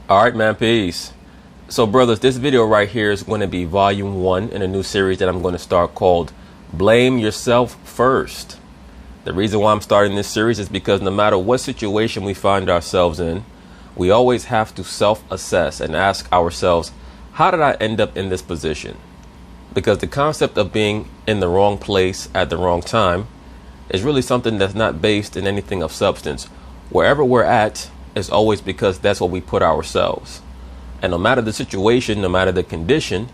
All right, man, peace. So, brothers, this video right here is going to be Volume 1 in a new series that I'm going to start called Blame Yourself First. The reason why I'm starting this series is because no matter what situation we find ourselves in, we always have to self-assess and ask ourselves, how did I end up in this position? Because the concept of being in the wrong place at the wrong time is really something that's not based in anything of substance. Wherever we're at is always because that's what we put ourselves. And no matter the situation, no matter the condition,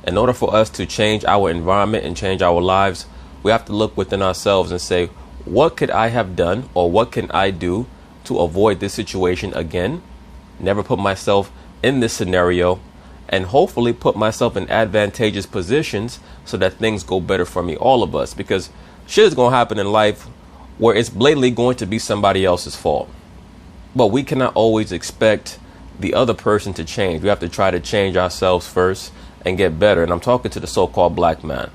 in order for us to change our environment and change our lives, we have to look within ourselves and say, what could I have done or what can I do to avoid this situation again? Never put myself in this scenario and hopefully put myself in advantageous positions so that things go better for me, all of us, because shit is going to happen in life where it's blatantly going to be somebody else's fault. But we cannot always expect the other person to change. We have to try to change ourselves first and get better. And I'm talking to the so-called black man.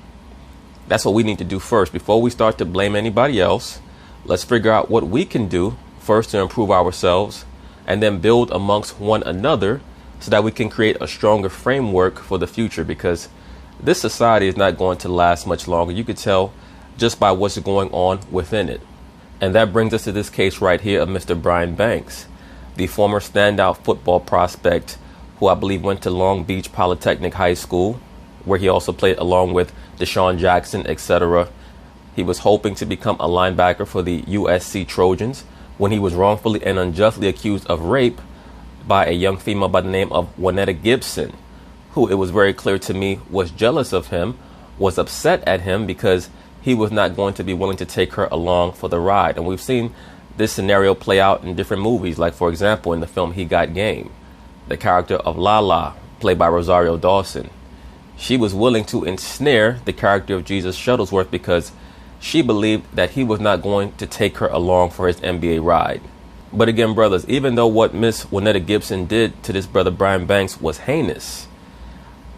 That's what we need to do first. Before we start to blame anybody else, let's figure out what we can do first to improve ourselves and then build amongst one another so that we can create a stronger framework for the future, because this society is not going to last much longer. You could tell just by what's going on within it. And that brings us to this case right here of Mr. Brian Banks, the former standout football prospect who I believe went to Long Beach Polytechnic High School, where he also played along with Deshaun Jackson, etc. He was hoping to become a linebacker for the USC Trojans when he was wrongfully and unjustly accused of rape by a young female by the name of Juanetta Gibson, who it was very clear to me was jealous of him, was upset at him because he was not going to be willing to take her along for the ride. And we've seen this scenario play out in different movies, like, for example, in the film He Got Game, the character of Lala, played by Rosario Dawson. She was willing to ensnare the character of Jesus Shuttlesworth because she believed that he was not going to take her along for his NBA ride. But again, brothers, even though what Miss Juanetta Gibson did to this brother Brian Banks was heinous,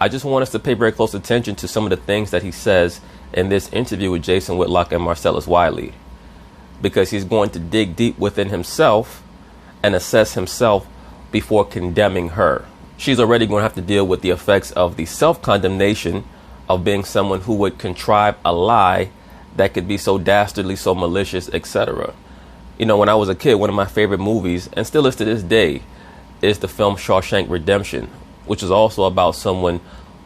I just want us to pay very close attention to some of the things that he says in this interview with Jason Whitlock and Marcellus Wiley, because he's going to dig deep within himself and assess himself before condemning her. She's already going to have to deal with the effects of the self-condemnation of being someone who would contrive a lie that could be so dastardly, so malicious, etc. You know, when I was a kid, one of my favorite movies, and still is to this day, is the film Shawshank Redemption, which is also about someone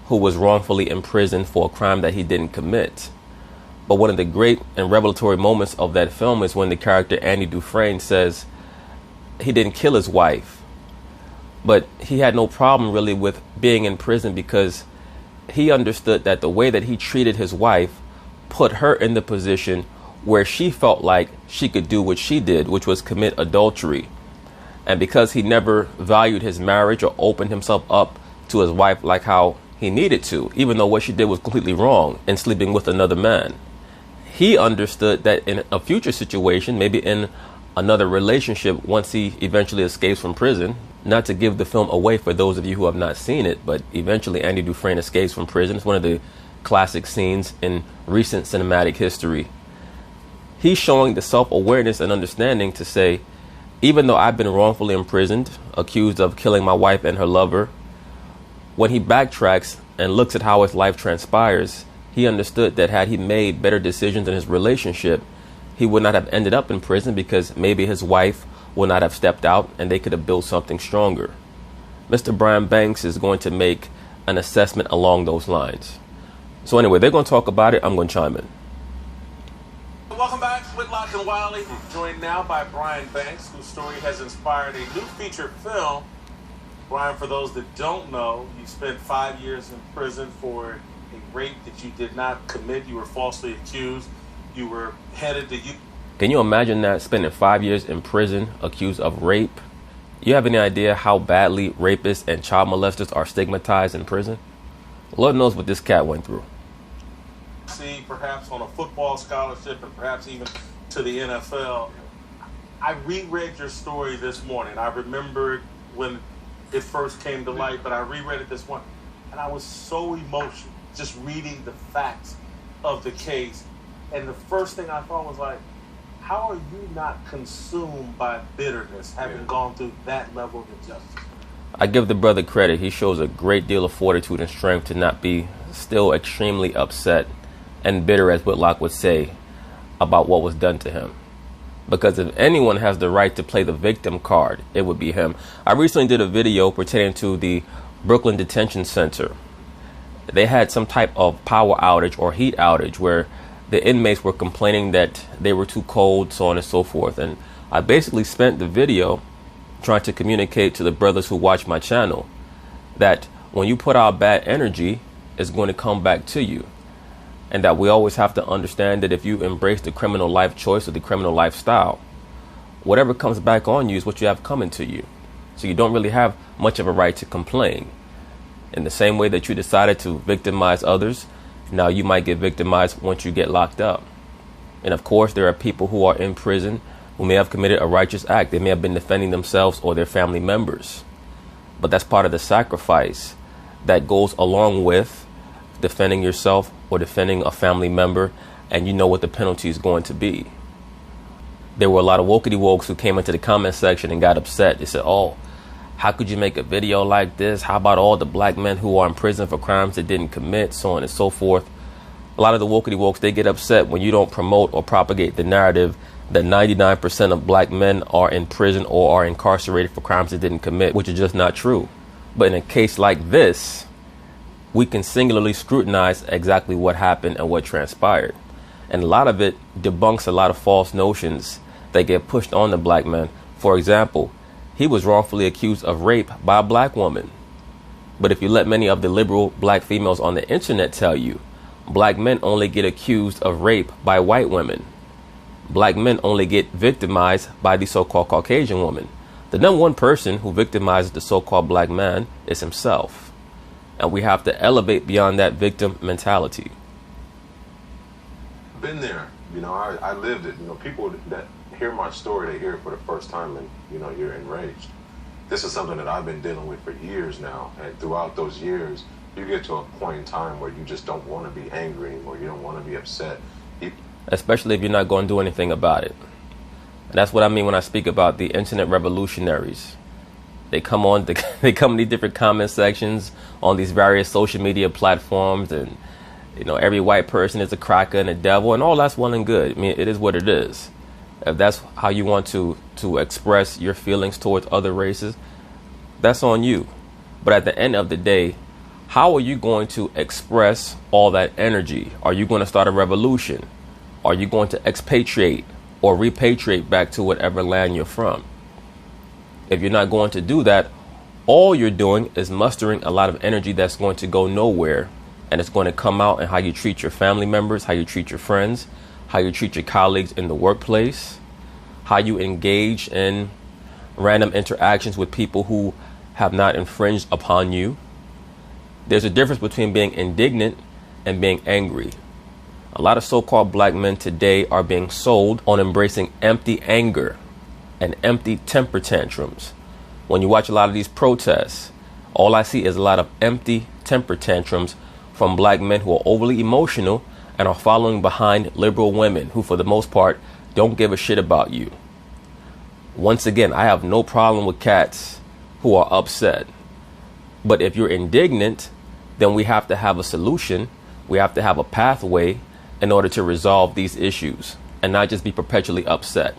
who was wrongfully imprisoned for a crime that he didn't commit. But one of the great and revelatory moments of that film is when the character Andy Dufresne says he didn't kill his wife, but he had no problem really with being in prison because he understood that the way that he treated his wife put her in the position where she felt like she could do what she did, which was commit adultery. And because he never valued his marriage or opened himself up to his wife like how he needed to, even though what she did was completely wrong in sleeping with another man, he understood that in a future situation, maybe in another relationship, once he eventually escapes from prison, not to give the film away for those of you who have not seen it, but eventually Andy Dufresne escapes from prison. It's one of the classic scenes in recent cinematic history. He's showing the self-awareness and understanding to say, even though I've been wrongfully imprisoned, accused of killing my wife and her lover, when he backtracks and looks at how his life transpires, he understood that had he made better decisions in his relationship, he would not have ended up in prison because maybe his wife would not have stepped out and they could have built something stronger. Mr. Brian Banks is going to make an assessment along those lines. So anyway, they're going to talk about it. I'm going to chime in. Welcome back, Whitlock and Wiley. Joined now by Brian Banks, whose story has inspired a new feature film. Brian, for those that don't know, you spent 5 years in prison for a rape that you did not commit. You were falsely accused. You were headed to... Can you imagine that, spending 5 years in prison accused of rape? You have any idea how badly rapists and child molesters are stigmatized in prison? Lord knows what this cat went through. See, perhaps on a football scholarship and perhaps even to the NFL. I reread your story this morning. I remembered when it first came to light, but I reread it this morning, and I was so emotional just reading the facts of the case. And the first thing I thought was like, how are you not consumed by bitterness having gone through that level of injustice? I give the brother credit. He shows a great deal of fortitude and strength to not be still extremely upset and bitter, as Whitlock would say, about what was done to him. Because if anyone has the right to play the victim card, it would be him. I recently did a video pertaining to the Brooklyn Detention Center. They had some type of power outage or heat outage where the inmates were complaining that they were too cold, so on and so forth. And I basically spent the video trying to communicate to the brothers who watch my channel that when you put out bad energy, it's going to come back to you. And that we always have to understand that if you embrace the criminal life choice or the criminal lifestyle, whatever comes back on you is what you have coming to you. So you don't really have much of a right to complain. In the same way that you decided to victimize others, now you might get victimized once you get locked up. And of course, there are people who are in prison who may have committed a righteous act. They may have been defending themselves or their family members. But that's part of the sacrifice that goes along with defending yourself or defending a family member, and you know what the penalty is going to be. There were a lot of wokey wokes who came into the comment section and got upset. They said, oh, how could you make a video like this? How about all the black men who are in prison for crimes they didn't commit, so on and so forth? A lot of the wokey wokes, they get upset when you don't promote or propagate the narrative that 99% of black men are in prison or are incarcerated for crimes they didn't commit, which is just not true. But in a case like this, we can singularly scrutinize exactly what happened and what transpired. And a lot of it debunks a lot of false notions that get pushed on the black man. For example, he was wrongfully accused of rape by a black woman. But if you let many of the liberal black females on the internet tell you, black men only get accused of rape by white women. Black men only get victimized by the so-called Caucasian woman. The number one person who victimizes the so-called black man is himself. And we have to elevate beyond that victim mentality. Been there, I lived it. People that hear my story, they hear it for the first time, and you're enraged. This is something that I've been dealing with for years now, and throughout those years, you get to a point in time where you just don't want to be angry anymore. You don't want to be upset, especially if you're not going to do anything about it. And that's what I mean when I speak about the internet revolutionaries. They come on, they come in these different comment sections on these various social media platforms, and every white person is a cracker and a devil, and all that's well and good. I mean, it is what it is. If that's how you want to express your feelings towards other races, that's on you. But at the end of the day, how are you going to express all that energy? Are you going to start a revolution? Are you going to expatriate or repatriate back to whatever land you're from? If you're not going to do that, all you're doing is mustering a lot of energy that's going to go nowhere. And it's going to come out in how you treat your family members, how you treat your friends, how you treat your colleagues in the workplace, how you engage in random interactions with people who have not infringed upon you. There's a difference between being indignant and being angry. A lot of so-called black men today are being sold on embracing empty anger and empty temper tantrums. When you watch a lot of these protests, all I see is a lot of empty temper tantrums from black men who are overly emotional and are following behind liberal women who, for the most part, don't give a shit about you. Once again, I have no problem with cats who are upset. But if you're indignant, then we have to have a solution. We have to have a pathway in order to resolve these issues and not just be perpetually upset.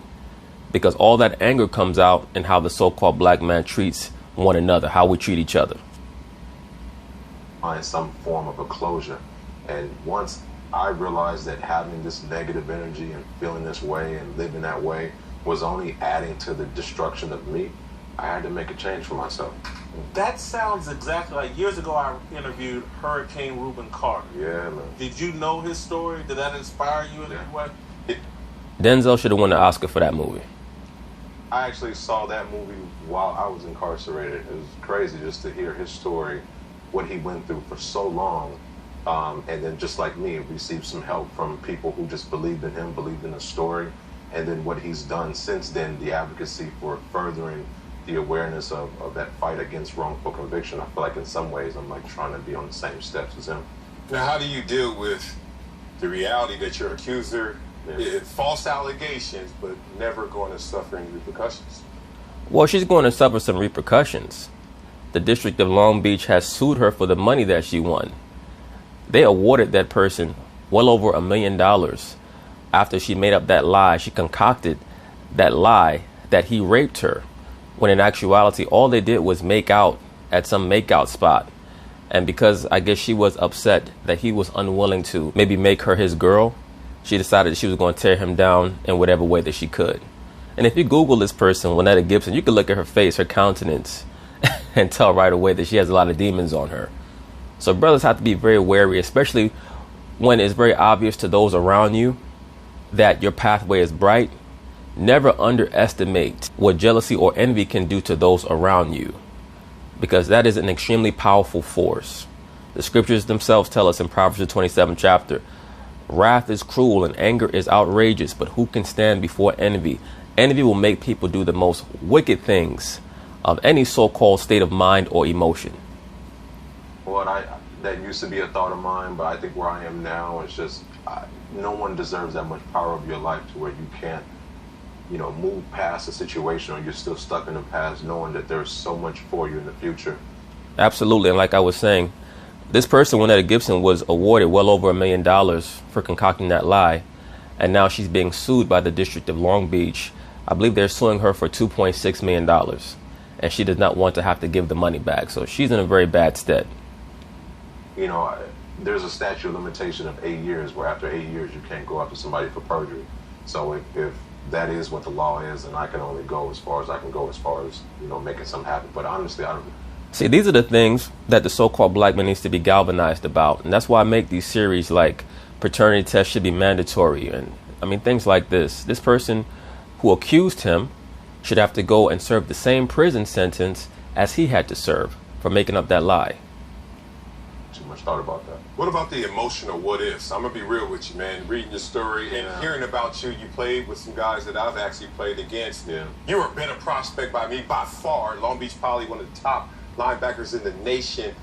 Because all that anger comes out in how the so-called black man treats one another, how we treat each other. Find some form of a closure. And once I realized that having this negative energy and feeling this way and living that way was only adding to the destruction of me, I had to make a change for myself. That sounds exactly like years ago I interviewed Hurricane Reuben Carter. Yeah, man. Did you know his story? Did that inspire you in any way? Denzel should have won the Oscar for that movie. I actually saw that movie while I was incarcerated. It was crazy just to hear his story, what he went through for so long. And then just like me, received some help from people who just believed in him, believed in his story. And then what he's done since then, the advocacy for furthering the awareness of that fight against wrongful conviction. I feel like in some ways I'm like trying to be on the same steps as him. Now, how do you deal with the reality that your accuser, false allegations, but never going to suffer any repercussions? Well, she's going to suffer some repercussions. the District of Long Beach has sued her for the money that she won. They awarded that person well over $1 million after she made up that lie. She concocted that lie that he raped her, when in actuality all they did was make out at some makeout spot. And because I guess she was upset that he was unwilling to maybe make her his girl, she decided that she was going to tear him down in whatever way that she could. And if you Google this person, Lynetta Gibson, you can look at her face, her countenance, and tell right away that she has a lot of demons on her. So brothers have to be very wary, especially when it's very obvious to those around you that your pathway is bright. Never underestimate what jealousy or envy can do to those around you, because that is an extremely powerful force. The scriptures themselves tell us in Proverbs the 27th chapter, wrath is cruel and anger is outrageous, but who can stand before envy? Envy will make people do the most wicked things of any so-called state of mind or emotion. Well, that used to be a thought of mine, but I think where I am now is just no one deserves that much power of your life to where you can't, move past a situation, or you're still stuck in the past knowing that there's so much for you in the future. Absolutely. And like I was saying, this person, Lynetta Gibson, was awarded well over $1 million for concocting that lie. And now she's being sued by the District of Long Beach. I believe they're suing her for $2.6 million. And she does not want to have to give the money back. So she's in a very bad stead. There's a statute of limitation of 8 years, where after 8 years you can't go after somebody for perjury. So if that is what the law is, and I can only go as far as I can go as far as, making something happen. But honestly, I don't. See, these are the things that the so-called black man needs to be galvanized about. And that's why I make these series like paternity tests should be mandatory. And things like this. This person who accused him should have to go and serve the same prison sentence as he had to serve for making up that lie. Too much thought about that. What about the emotional what ifs? I'm going to be real with you, man. Reading your story and hearing about you, you played with some guys that I've actually played against. Yeah. You were a better prospect by me by far. Long Beach, probably one of the top linebackers in the nation.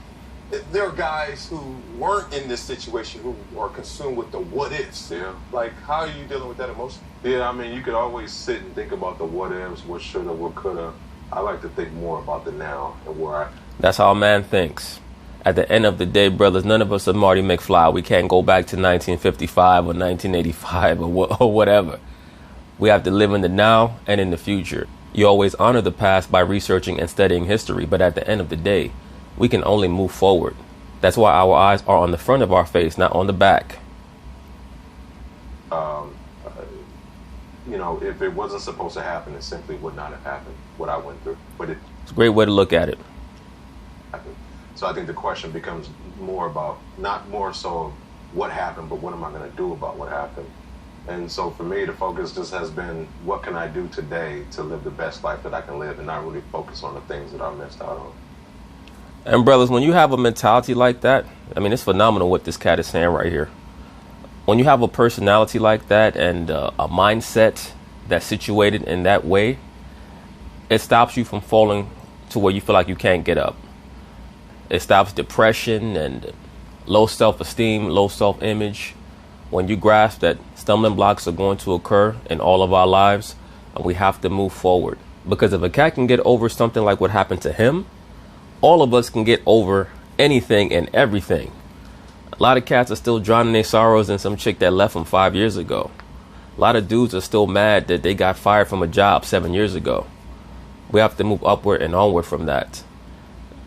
There are guys who weren't in this situation who are consumed with the what ifs. Yeah. Like, how are you dealing with that emotion? Yeah, you could always sit and think about the what ifs, what shoulda, what coulda. I like to think more about the now and where That's how a man thinks. At the end of the day, brothers, none of us are Marty McFly. We can't go back to 1955 or 1985 or whatever. We have to live in the now and in the future. You always honor the past by researching and studying history, but at the end of the day, we can only move forward. That's why our eyes are on the front of our face, not on the back. If it wasn't supposed to happen, it simply would not have happened, what I went through. But It's a great way to look at it. happened. So I think the question becomes more about, not more so what happened, but what am I going to do about what happened? And so for me, the focus just has been, what can I do today to live the best life that I can live, and not really focus on the things that I missed out on. And brothers, when you have a mentality like that, it's phenomenal what this cat is saying right here. When you have a personality like that and a mindset that's situated in that way, it stops you from falling to where you feel like you can't get up. It stops depression and low self-esteem, low self-image. When you grasp that stumbling blocks are going to occur in all of our lives, and we have to move forward. Because if a cat can get over something like what happened to him, all of us can get over anything and everything. A lot of cats are still drowning their sorrows in some chick that left them 5 years ago. A lot of dudes are still mad that they got fired from a job 7 years ago. We have to move upward and onward from that.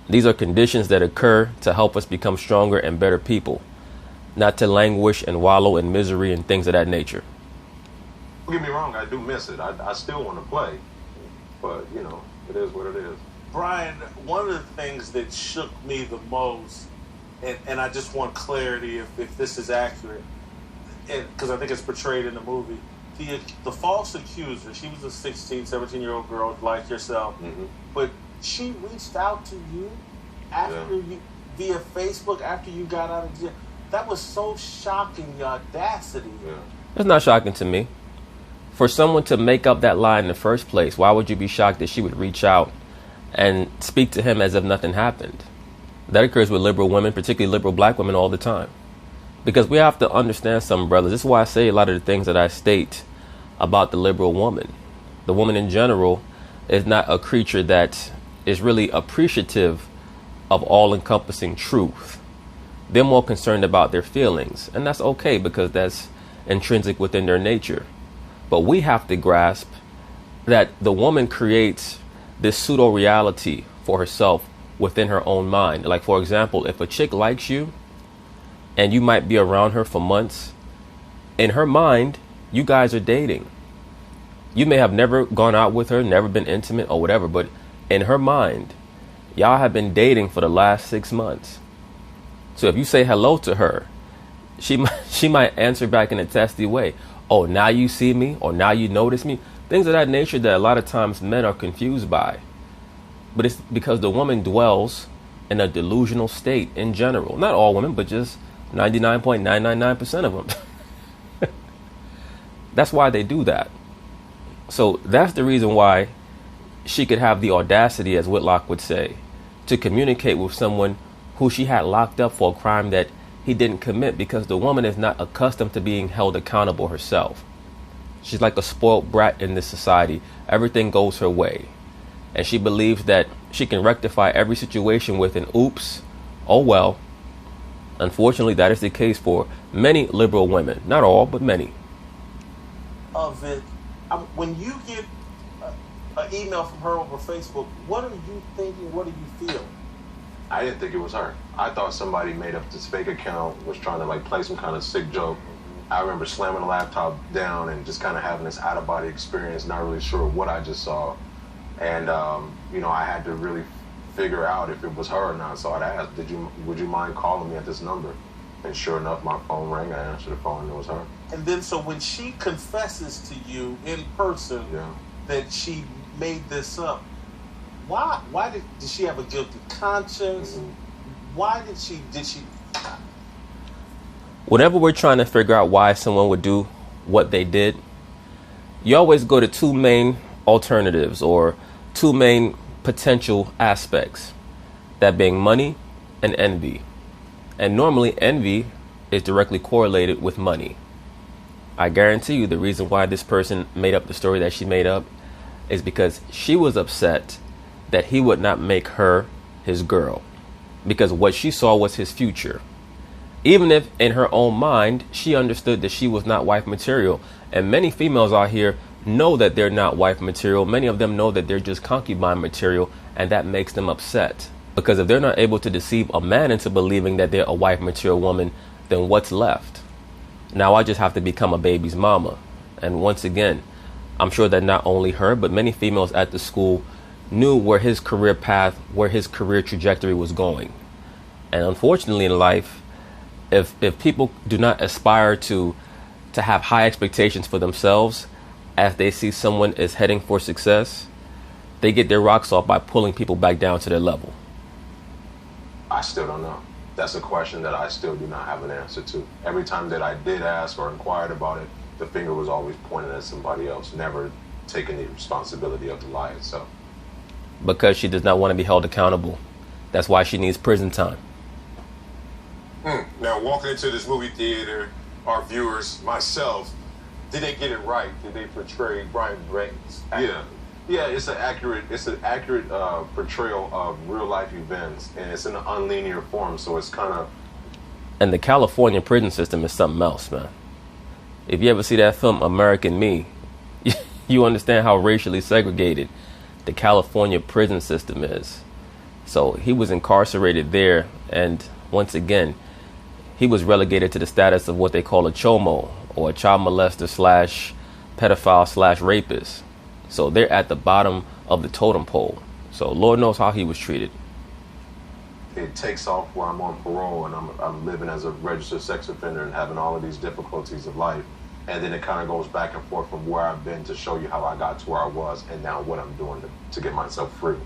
These are conditions that occur to help us become stronger and better people, not to languish and wallow in misery and things of that nature. Don't get me wrong, I do miss it. I still want to play, but it is what it is. Brian, one of the things that shook me the most, and I just want clarity if this is accurate, because I think it's portrayed in the movie, the false accuser, she was a 16, 17-year-old girl like yourself, but she reached out to you after you, via Facebook, after you got out of jail. That was so shocking, the audacity. Yeah. It's not shocking to me. For someone to make up that lie in the first place, why would you be shocked that she would reach out and speak to him as if nothing happened? That occurs with liberal women, particularly liberal black women, all the time. Because we have to understand something, brothers. This is why I say a lot of the things that I state about the liberal woman. The woman in general is not a creature that is really appreciative of all-encompassing truth. They're more concerned about their feelings, and that's okay because that's intrinsic within their nature. But we have to grasp that the woman creates this pseudo-reality for herself within her own mind. Like, for example, if a chick likes you and you might be around her for months, in her mind, you guys are dating. You may have never gone out with her, never been intimate or whatever, but in her mind, y'all have been dating for the last 6 months. So if you say hello to her, she might answer back in a testy way. Oh, now you see me, or now you notice me. Things of that nature that a lot of times men are confused by. But it's because the woman dwells in a delusional state in general. Not all women, but just 99.999% of them. That's why they do that. So that's the reason why she could have the audacity, as Whitlock would say, to communicate with someone who she had locked up for a crime that he didn't commit, because the woman is not accustomed to being held accountable herself. She's like a spoiled brat in this society. Everything goes her way. And she believes that she can rectify every situation with an oops, oh well. Unfortunately, that is the case for many liberal women. Not all, but many. Vic, when you get an email from her over Facebook, what are you thinking? What do you feel? I didn't think it was her. I thought somebody made up this fake account, was trying to like play some kind of sick joke. I remember slamming the laptop down and just kind of having this out-of-body experience, not really sure what I just saw. And, I had to really figure out if it was her or not. So I'd ask, would you mind calling me at this number? And sure enough, my phone rang. I answered the phone and it was her. And then so when she confesses to you in person that she made this up, why did she have a guilty conscience? Mm-hmm. Why did she Whenever we're trying to figure out why someone would do what they did, you always go to two main alternatives or two main potential aspects, that being money and envy. And normally envy is directly correlated with money. I guarantee you the reason why this person made up the story that she made up is because she was upset that he would not make her his girl, because what she saw was his future. Even if in her own mind, she understood that she was not wife material. And many females out here know that they're not wife material. Many of them know that they're just concubine material, and that makes them upset. Because if they're not able to deceive a man into believing that they're a wife material woman, then what's left? Now I just have to become a baby's mama. And once again, I'm sure that not only her, but many females at the school knew where his career path, where his career trajectory was going. And unfortunately in life, if people do not aspire to have high expectations for themselves as they see someone is heading for success, they get their rocks off by pulling people back down to their level. I still don't know. That's a question that I still do not have an answer to. Every time that I did ask or inquired about it, the finger was always pointed at somebody else, never taking the responsibility of the lie itself. Because she does not want to be held accountable. That's why she needs prison time. Now, walking into this movie theater, our viewers, myself, did they get it right? Did they portray Brian Grant's acting? Yeah, it's an accurate portrayal of real life events, and it's in an unlinear form, so it's kind of. And the California prison system is something else, man. If you ever see that film American Me, you understand how racially segregated the California prison system is. So he was incarcerated there, and once again, he was relegated to the status of what they call a chomo, or a child molester slash pedophile slash rapist. So they're at the bottom of the totem pole. So Lord knows how he was treated. It takes off where I'm on parole and I'm living as a registered sex offender and having all of these difficulties of life. And then it kind of goes back and forth from where I've been to show you how I got to where I was and now what I'm doing to get myself free.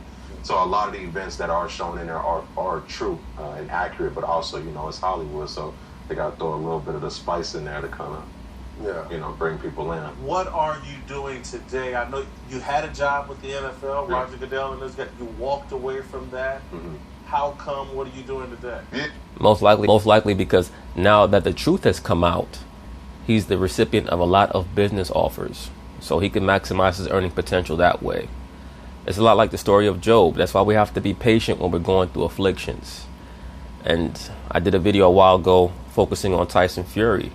So a lot of the events that are shown in there are true and accurate, but also, it's Hollywood, so they got to throw a little bit of the spice in there to kind of, bring people in. What are you doing today? I know you had a job with the NFL, Yeah. Roger Goodell and those guys. You walked away from that. Mm-hmm. How come? What are you doing today? Most likely because now that the truth has come out, he's the recipient of a lot of business offers. So he can maximize his earning potential that way. It's a lot like the story of Job. That's why we have to be patient when we're going through afflictions. And I did a video a while ago focusing on Tyson Fury,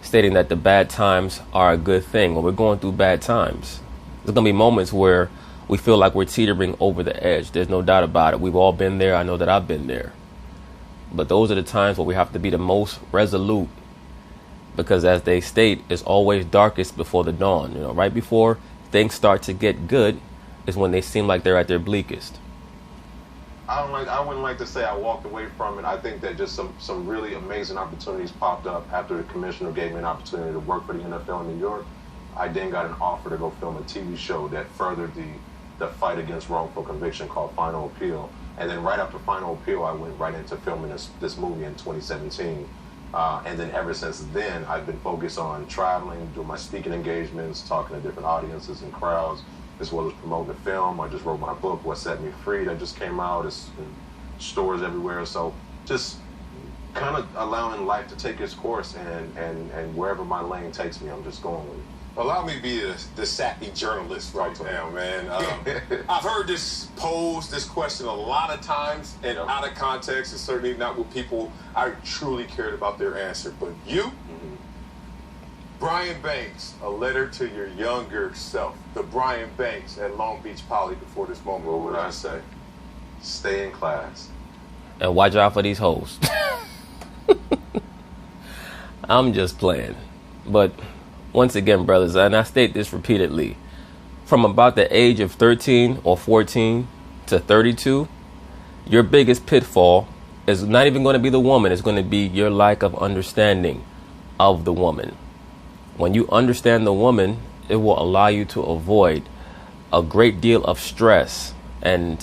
stating that the bad times are a good thing. When we're going through bad times, there's going to be moments where we feel like we're teetering over the edge. There's no doubt about it. We've all been there. I know that I've been there. But those are the times where we have to be the most resolute, because as they state, it's always darkest before the dawn. Right before things start to get good is when they seem like they're at their bleakest. I wouldn't like to say I walked away from it. I think that just some really amazing opportunities popped up after the commissioner gave me an opportunity to work for the NFL in New York. I then got an offer to go film a TV show that furthered the fight against wrongful conviction called Final Appeal. And then right after Final Appeal, I went right into filming this movie in 2017. And then ever since then, I've been focused on traveling, doing my speaking engagements, talking to different audiences and crowds, as well as promoting the film. I just wrote my book, What Set Me Free, that just came out. It's in stores everywhere. So just kind of allowing life to take its course, and wherever my lane takes me, I'm just going with it. Allow me to be the sappy journalist right now, man. I've heard this question a lot of times, and out of context, and certainly not with people I truly cared about their answer. But you, Brian Banks, a letter to your younger self, the Brian Banks at Long Beach Poly before this moment. What would I say? Stay in class. And watch out for these hoes. I'm just playing. But once again, brothers, and I state this repeatedly, from about the age of 13 or 14 to 32, your biggest pitfall is not even going to be the woman. It's going to be your lack of understanding of the woman. When you understand the woman, it will allow you to avoid a great deal of stress and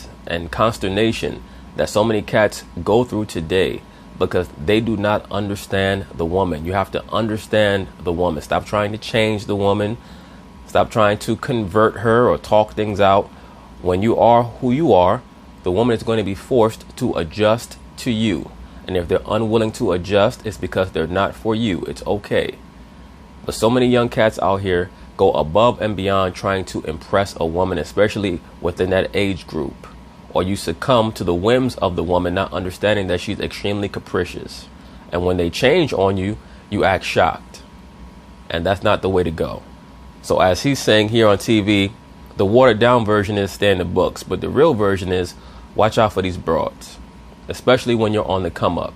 consternation that so many cats go through today, because they do not understand the woman. You have to understand the woman. Stop trying to change the woman. Stop trying to convert her or talk things out. When you are who you are, the woman is going to be forced to adjust to you. And if they're unwilling to adjust, it's because they're not for you. It's okay. But so many young cats out here go above and beyond trying to impress a woman, especially within that age group. Or you succumb to the whims of the woman, not understanding that she's extremely capricious. And when they change on you, you act shocked. And that's not the way to go. So as he's saying here on TV, the watered down version is stay in the books. But the real version is watch out for these broads, especially when you're on the come up.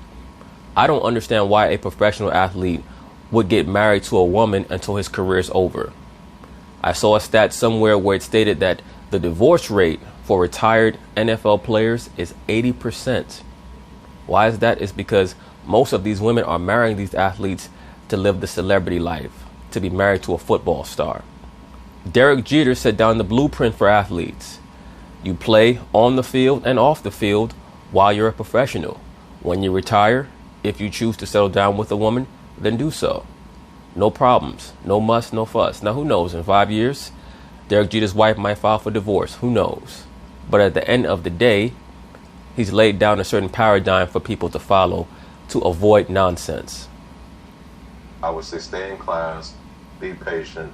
I don't understand why a professional athlete would get married to a woman until his career is over. I saw a stat somewhere where it stated that the divorce rate for retired NFL players is 80%. Why is that? It's because most of these women are marrying these athletes to live the celebrity life, to be married to a football star. Derek Jeter set down the blueprint for athletes. You play on the field and off the field while you're a professional. When you retire, if you choose to settle down with a woman, then do so. No problems, no muss, no fuss. Now, who knows? In 5 years, Derek Jeter's wife might file for divorce. Who knows? But at the end of the day, he's laid down a certain paradigm for people to follow to avoid nonsense. I would say stay in class, be patient,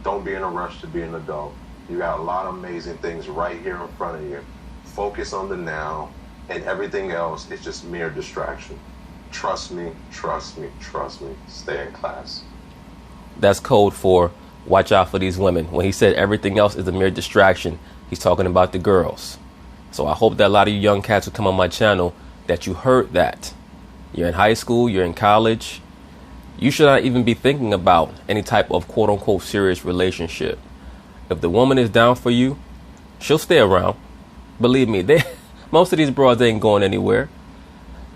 don't be in a rush to be an adult. You got a lot of amazing things right here in front of you. Focus on the now, and everything else is just mere distraction. Trust me, trust me, trust me. Stay in class. That's code for watch out for these women. When he said everything else is a mere distraction, he's talking about the girls. So I hope that a lot of you young cats who come on my channel, that you heard that. You're in high school, you're in college. You should not even be thinking about any type of quote unquote serious relationship. If the woman is down for you, she'll stay around. Believe me, most of these broads ain't going anywhere.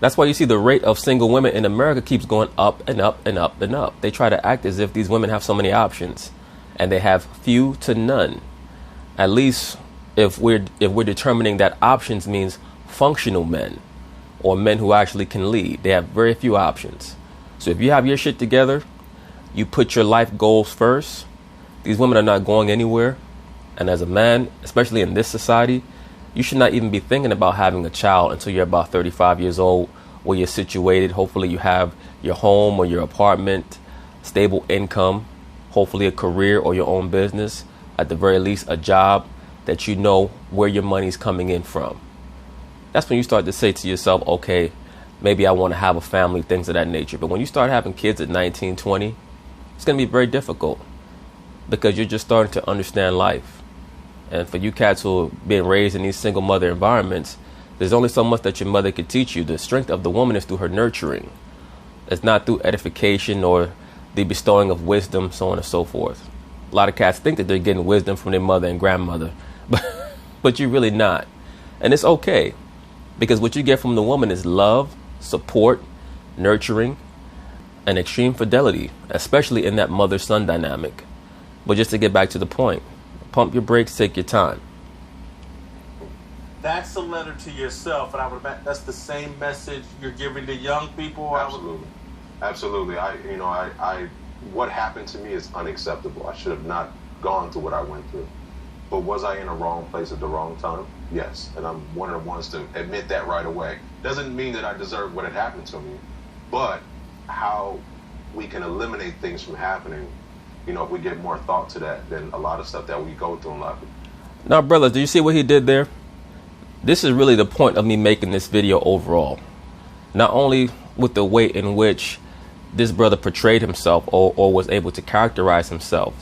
That's why you see the rate of single women in America keeps going up and up and up and up. They try to act as if these women have so many options, and they have few to none. At least if we're determining that options means functional men or men who actually can lead, they have very few options. So if you have your shit together, you put your life goals first, these women are not going anywhere. And as a man, especially in this society, you should not even be thinking about having a child until you're about 35 years old, where you're situated. Hopefully you have your home or your apartment, stable income, hopefully a career or your own business, at the very least a job that you know where your money's coming in from. That's when you start to say to yourself, okay, maybe I want to have a family, things of that nature. But when you start having kids at 19, 20, it's going to be very difficult because you're just starting to understand life. And for you cats who are being raised in these single mother environments, there's only so much that your mother could teach you. The strength of the woman is through her nurturing. It's not through edification or the bestowing of wisdom, so on and so forth. A lot of cats think that they're getting wisdom from their mother and grandmother, but you're really not. And it's okay, because what you get from the woman is love, support, nurturing, and extreme fidelity, especially in that mother-son dynamic. But just to get back to the point, pump your brakes, take your time. That's a letter to yourself, and I would imagine that's the same message you're giving to young people. Absolutely, absolutely. I what happened to me is unacceptable. I should have not gone through what I went through. But was I in the wrong place at the wrong time? Yes, and I'm one of the ones to admit that right away. Doesn't mean that I deserve what had happened to me, but how we can eliminate things from happening, if we give more thought to that than a lot of stuff that we go through in life. Now, brothers, do you see what he did there? This is really the point of me making this video overall. Not only with the way in which this brother portrayed himself or was able to characterize himself,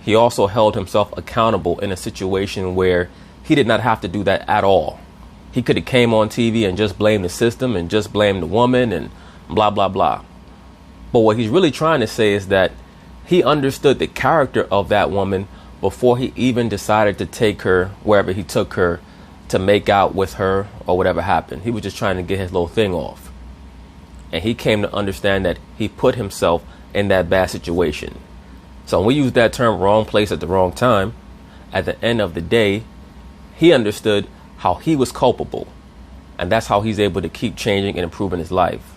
he also held himself accountable in a situation where he did not have to do that at all. He could have came on TV and just blamed the system and just blamed the woman and blah, blah, blah. But what he's really trying to say is that he understood the character of that woman before he even decided to take her wherever he took her to make out with her or whatever happened. He was just trying to get his little thing off. And he came to understand that he put himself in that bad situation. So when we use that term wrong place at the wrong time, at the end of the day, he understood how he was culpable. And that's how he's able to keep changing and improving his life.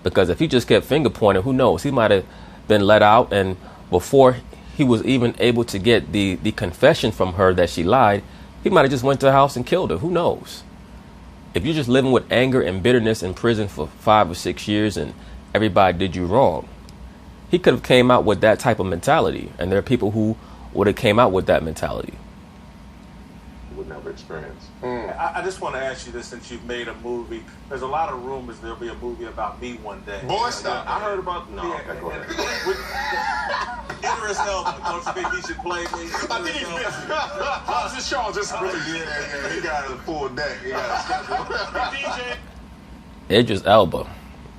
Because if he just kept finger pointing, who knows? He might have been let out, and before he was even able to get the confession from her that she lied, he might have just went to the house and killed her. Who knows? If you're just living with anger and bitterness in prison for 5 or 6 years and everybody did you wrong, he could have came out with that type of mentality. And there are people who would have came out with that mentality. Would never experience. I just want to ask you this, since you've made a movie. There's a lot of rumors there'll be a movie about me one day. Boy, stop. I heard about... No, Yeah, okay, go ahead. Idris Elba. Don't you think he should play me? I think he's busy. How's this show? Just really Yeah, he got a full deck. He got a schedule. DJ. Idris Elba.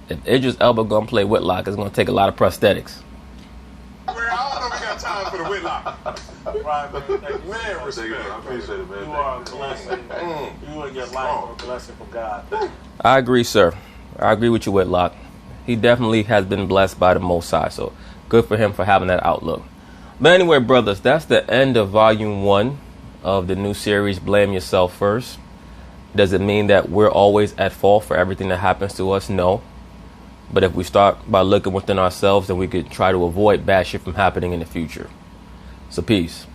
If Idris Elba gonna play Whitlock, it's gonna take a lot of prosthetics. I don't know if we got time for the Whitlock. Right, man. Thank you. Man, respect. I appreciate it, man. You are a blessing. You and your life are a blessing from God. I agree, sir. I agree with you, Whitlock. He definitely has been blessed by the Most High, so good for him for having that outlook. But anyway, brothers, that's the end of Volume 1 of the new series, Blame Yourself First. Does it mean that we're always at fault for everything that happens to us? No. But if we start by looking within ourselves, then we could try to avoid bad shit from happening in the future. So peace.